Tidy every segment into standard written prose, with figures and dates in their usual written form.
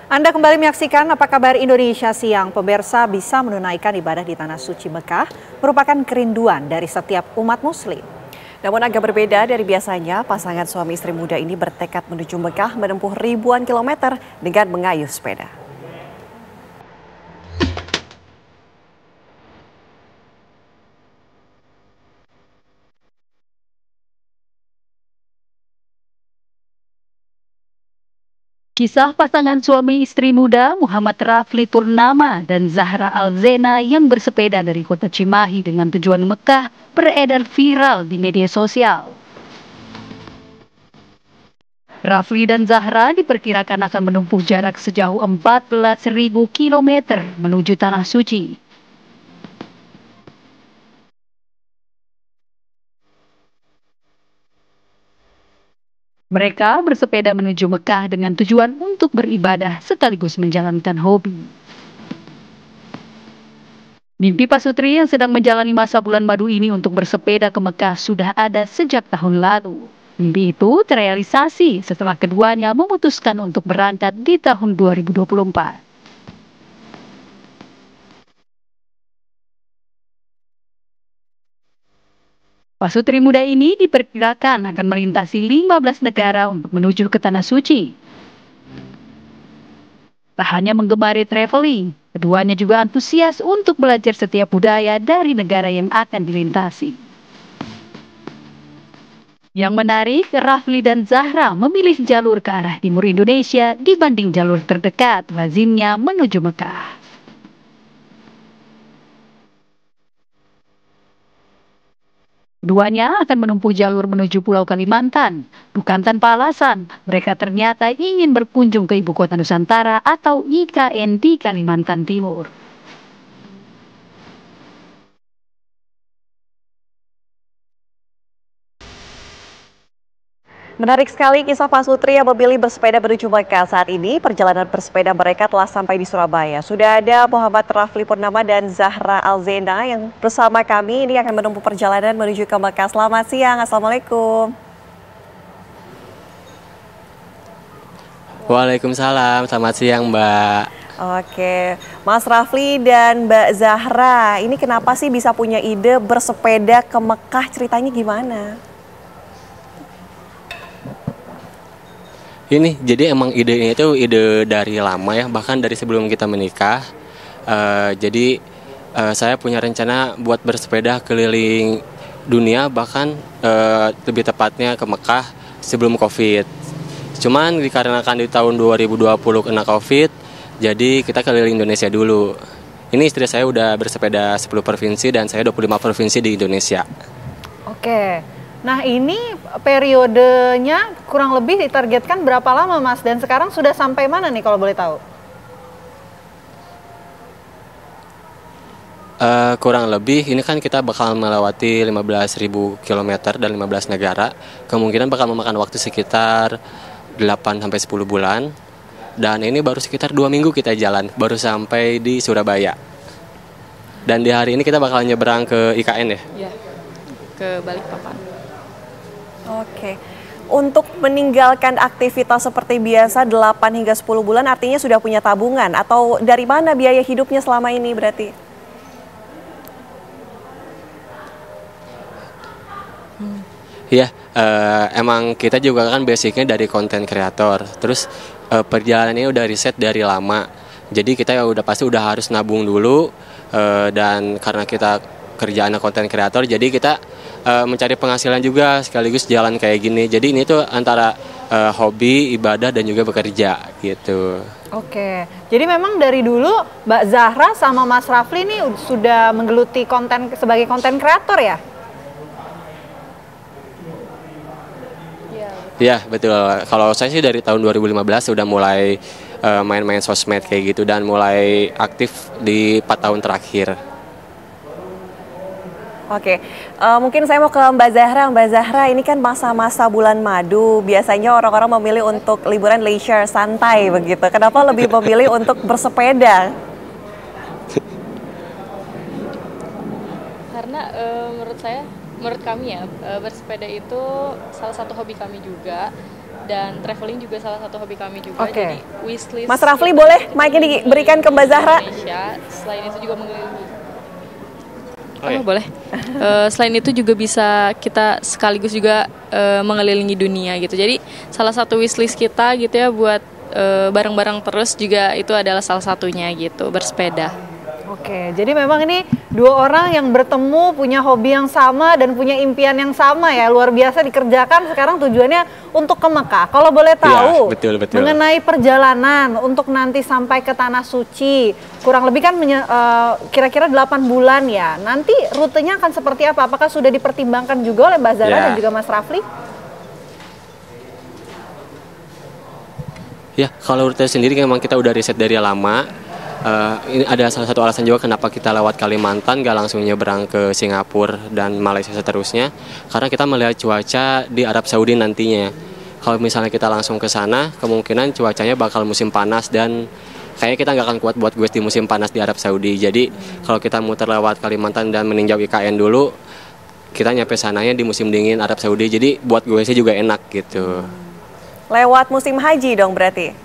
Anda kembali menyaksikan Apa Kabar Indonesia Siang. Pemirsa, bisa menunaikan ibadah di Tanah Suci Mekah merupakan kerinduan dari setiap umat muslim. Namun agak berbeda dari biasanya, pasangan suami istri muda ini bertekad menuju Mekah menempuh ribuan kilometer dengan mengayuh sepeda. Kisah pasangan suami istri muda Muhammad Rafli Purnama dan Zahra Alzena yang bersepeda dari kota Cimahi dengan tujuan Mekah beredar viral di media sosial. Rafli dan Zahra diperkirakan akan menempuh jarak sejauh 14.000 km menuju Tanah Suci. Mereka bersepeda menuju Mekah dengan tujuan untuk beribadah sekaligus menjalankan hobi. Mimpi Pak Sutri yang sedang menjalani masa bulan madu ini untuk bersepeda ke Mekah sudah ada sejak tahun lalu. Mimpi itu terrealisasi setelah keduanya memutuskan untuk berangkat di tahun 2024. Pak Sutri muda ini diperkirakan akan melintasi 15 negara untuk menuju ke Tanah Suci. Tak hanya menggemari traveling, keduanya juga antusias untuk belajar setiap budaya dari negara yang akan dilintasi. Yang menarik, Rafli dan Zahra memilih jalur ke arah timur Indonesia dibanding jalur terdekat lazimnya menuju Mekah. Keduanya akan menempuh jalur menuju Pulau Kalimantan. Bukan tanpa alasan, mereka ternyata ingin berkunjung ke Ibu Kota Nusantara atau IKN di Kalimantan Timur. Menarik sekali kisah Pak Sutri yang memilih bersepeda menuju Mekah. Saat ini perjalanan bersepeda mereka telah sampai di Surabaya. Sudah ada Muhammad Rafli Purnama dan Zahra Alzena yang bersama kami ini akan menempuh perjalanan menuju ke Mekah. Selamat siang, Assalamualaikum. Waalaikumsalam, selamat siang Mbak. Oke, Mas Rafli dan Mbak Zahra, ini kenapa sih bisa punya ide bersepeda ke Mekah? Ceritanya gimana? Ini jadi emang idenya itu ide dari lama ya, bahkan dari sebelum kita menikah. Jadi saya punya rencana buat bersepeda keliling dunia, bahkan lebih tepatnya ke Mekah sebelum Covid. Cuman dikarenakan di tahun 2020 kena Covid, jadi kita keliling Indonesia dulu. Ini istri saya udah bersepeda 10 provinsi dan saya 25 provinsi di Indonesia. Oke. Nah, ini periodenya kurang lebih ditargetkan berapa lama, Mas? Dan sekarang sudah sampai mana nih kalau boleh tahu? Kurang lebih ini kan kita bakal melewati 15.000 km dan 15 negara. Kemungkinan bakal memakan waktu sekitar 8-10 bulan. Dan ini baru sekitar 2 minggu kita jalan, baru sampai di Surabaya. Dan di hari ini kita bakal nyebrang ke IKN ya? Iya, ke Balikpapan. Oke. Untuk meninggalkan aktivitas seperti biasa 8 hingga 10 bulan artinya sudah punya tabungan atau dari mana biaya hidupnya selama ini berarti? Iya, emang kita juga kan basicnya dari konten kreator. Terus perjalanannya udah riset dari lama. Jadi kita ya udah pasti udah harus nabung dulu. Dan karena kita kerjaan konten kreator, jadi kita mencari penghasilan juga sekaligus jalan kayak gini. Jadi ini tuh antara hobi, ibadah dan juga bekerja gitu. Oke, jadi memang dari dulu Mbak Zahra sama Mas Rafli ini sudah menggeluti konten sebagai konten kreator ya? Iya betul. Kalau saya sih dari tahun 2015 sudah mulai main-main sosmed kayak gitu dan mulai aktif di 4 tahun terakhir. Oke, mungkin saya mau ke Mbak Zahra. Mbak Zahra, ini kan masa-masa bulan madu. Biasanya orang-orang memilih untuk liburan leisure, santai begitu. Kenapa lebih memilih untuk bersepeda? Karena menurut kami ya, bersepeda itu salah satu hobi kami juga. Dan traveling juga salah satu hobi kami juga. Oke. Jadi wishlist. Mas Rafli boleh mic-nya diberikan ke Mbak Zahra? Indonesia. Selain itu juga mengelilingi. Oh, iya. Boleh. Selain itu juga bisa kita sekaligus juga mengelilingi dunia gitu. Jadi salah satu wishlist kita gitu ya buat bareng-bareng terus juga itu adalah salah satunya gitu, bersepeda. Oke, jadi memang ini dua orang yang bertemu, punya hobi yang sama dan punya impian yang sama ya, luar biasa dikerjakan. Sekarang tujuannya untuk ke Mekah. Kalau boleh tahu, betul. mengenai perjalanan untuk nanti sampai ke Tanah Suci, kurang lebih kan kira-kira 8 bulan ya. Nanti rutenya akan seperti apa? Apakah sudah dipertimbangkan juga oleh Mbak Zahra dan juga Mas Rafli? Ya, kalau rute sendiri memang kita udah riset dari lama. Ini ada salah satu alasan juga kenapa kita lewat Kalimantan, gak langsung nyebrang ke Singapura dan Malaysia seterusnya. Karena kita melihat cuaca di Arab Saudi nantinya. Kalau misalnya kita langsung ke sana, kemungkinan cuacanya bakal musim panas dan kayaknya kita nggak akan kuat buat gue di musim panas di Arab Saudi. Jadi kalau kita muter lewat Kalimantan dan meninjau IKN dulu, kita nyampe sananya di musim dingin Arab Saudi. Jadi buat gue sih juga enak gitu. Lewat musim haji dong berarti?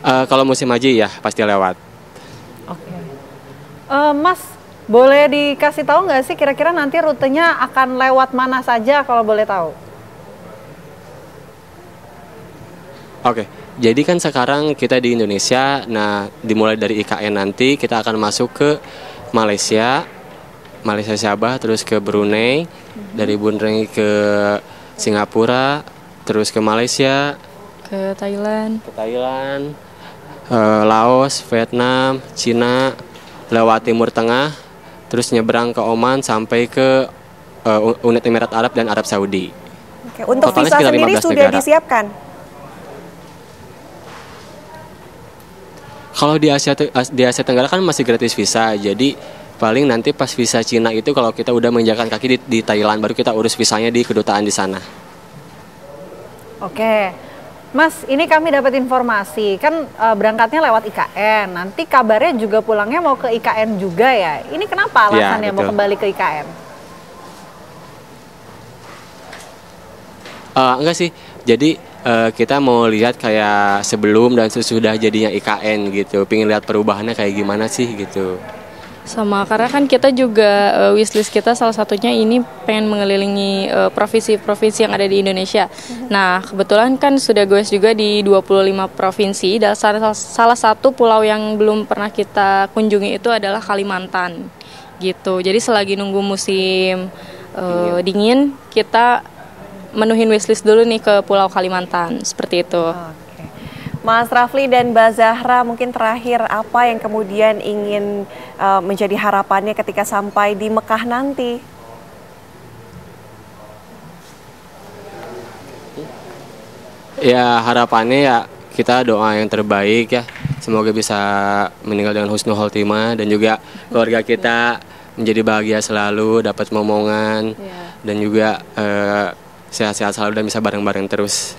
Kalau musim haji ya pasti lewat. Oke. Mas, boleh dikasih tahu nggak sih kira-kira nanti rutenya akan lewat mana saja kalau boleh tahu? Oke, jadi kan sekarang kita di Indonesia, nah dimulai dari IKN nanti kita akan masuk ke Malaysia Sabah, terus ke Brunei, dari Brunei ke Singapura, terus ke Malaysia, Ke Thailand. Laos, Vietnam, Cina, lewat Timur Tengah, terus nyebrang ke Oman sampai ke Uni Emirat Arab dan Arab Saudi. Oke, untuk Totalnya visa sekitar sendiri 15 sudah negara. disiapkan? Kalau di Asia Tenggara kan masih gratis visa, jadi paling nanti pas visa Cina itu kalau kita udah menginjakan kaki di Thailand, baru kita urus visanya di kedutaan di sana. Oke. Mas, ini kami dapat informasi, kan berangkatnya lewat IKN, nanti kabarnya juga pulangnya mau ke IKN juga ya. Ini kenapa alasannya mau kembali ke IKN? Enggak sih, jadi kita mau lihat kayak sebelum dan sesudah jadinya IKN gitu, pengen lihat perubahannya kayak gimana sih gitu. Sama karena kan kita juga wishlist kita salah satunya ini pengen mengelilingi provinsi-provinsi yang ada di Indonesia. Nah, kebetulan kan sudah goes juga di 25 provinsi dan salah satu pulau yang belum pernah kita kunjungi itu adalah Kalimantan. Gitu. Jadi selagi nunggu musim dingin, kita menuhin wishlist dulu nih ke Pulau Kalimantan, seperti itu. Mas Rafli dan Mbak Zahra, mungkin terakhir apa yang kemudian ingin menjadi harapannya ketika sampai di Mekah nanti? Ya harapannya ya kita doa yang terbaik ya, semoga bisa meninggal dengan husnul khotimah dan juga keluarga kita menjadi bahagia selalu, dapat momongan dan juga sehat-sehat selalu dan bisa bareng-bareng terus.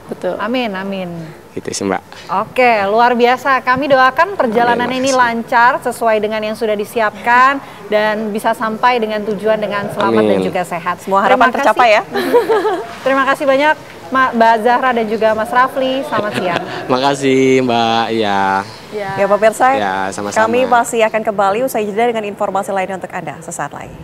Betul. Amin, amin. Gitu sih Mbak. Oke, luar biasa. Kami doakan perjalanan ini lancar sesuai dengan yang sudah disiapkan dan bisa sampai dengan tujuan dengan selamat dan juga sehat. Semua harapan tercapai ya. Terima kasih banyak Mbak Zahra dan juga Mas Rafli. Selamat siang. Makasih Mbak. Ya pemirsa, ya, sama-sama. kami masih akan kembali usai jeda dengan informasi lainnya untuk Anda sesaat lagi.